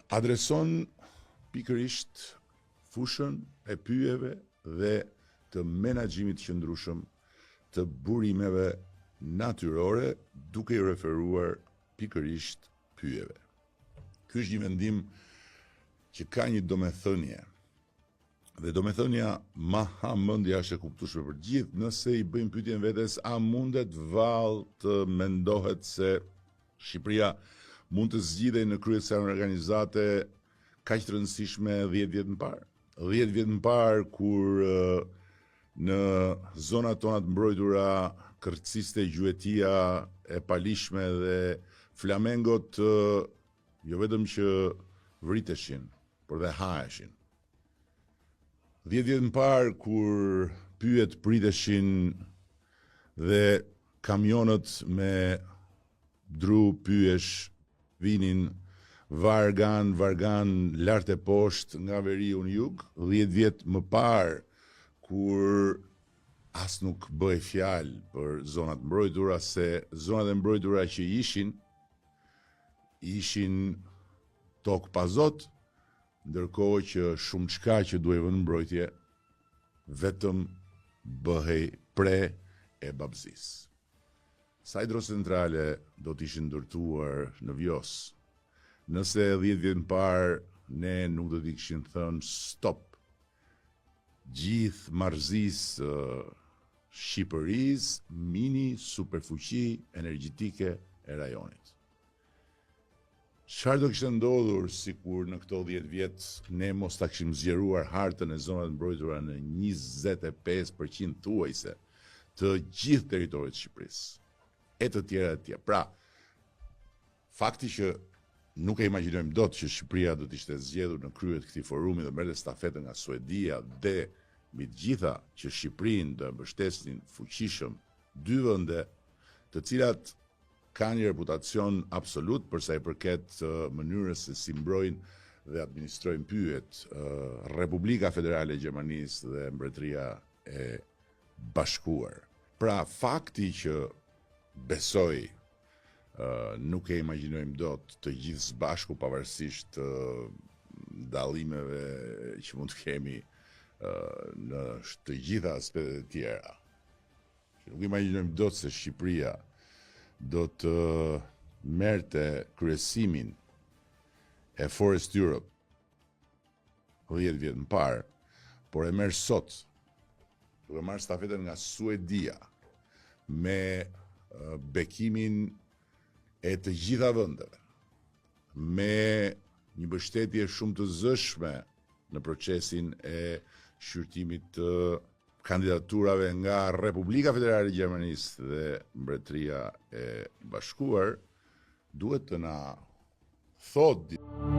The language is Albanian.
adreson pikërisht fushën e pyjeve dhe të menaxhimit qëndrueshëm të burimeve natyrore, duke i referuar pikërisht pyjeve. Ky është një vendim që ka një domethënie. Dhe domethënia ma hamendja është e kuptueshme për gjithë. Nëse i bëjmë pyetjen vetes, a mundet vallë të mendohet se Shqipëria mund të zgjidhej në krye të organizate kaq të rëndësishme 10 vjet më parë? 10 vjet më parë kur në zonat tona të mbrojtura kërciste gjuetia e palishme dhe flamengot jo vetëm që vriteshin, por dhe haheshin. 10 vjet më parë kur pyet priteshin dhe kamionët me dru pyesh vinin vargan lart e poshtë nga veriu në jug. 10 vjet më parë kur as nuk bëj fjalë për zonat mbrojtura, se zonat e mbrojtura që ishin tokë pa zot, ndërkohë që shumë çka që duhej vënë mbrojtje vetëm bëhej pre e babzis. Sa hidrocentrale do të ishin ndërtuar në Vjos, nëse 10 vjet më parë ne nuk do t'i kishin thënë stop gjithë marrëzisë Shqipërisë, mini superfuqi energjetike e rajonit. Çfarë do kishte ndodhur sikur në këto 10 vjet ne mos ta kishim zgjeruar hartën e zonave mbrojtura në 25% thuajse të gjithë territorit të Shqipërisë e të tjera. Pra, fakti që nuk e imagjinojmë dot që Shqipëria do të ishte zgjedhur në krye të këtij forumi dhe merrte stafetën nga Suedia dhe mbi të gjitha që Shqipërinë do e mbështesnin fuqishëm 2 vende, të cilat kanë një reputacion absolut për sa i përket mënyrës se si mbrojnë dhe administrojnë pyjet Republika Federale e Gjermanisë dhe Mbretëria e Bashkuar. Pra, fakti që besoj nuk e imagjinojmë dot të gjithë së bashku pavarësisht dallimeve që mund të kemi në të gjitha aspektet e tjera. Nuk imagjinojmë dot se Shqipëria do të merrte kryesimin e Forest Europe 10 vjet më parë, por e merr sot, duke marrë stafetën nga Suedia, me bekimin e të gjitha vendeve, me një mbështetje shumë të zëshme në procesin e shqyrtimit të kandidaturave nga Republika Federale e Gjermanisë dhe Mbretëria e Bashkuar, duhet të na thotë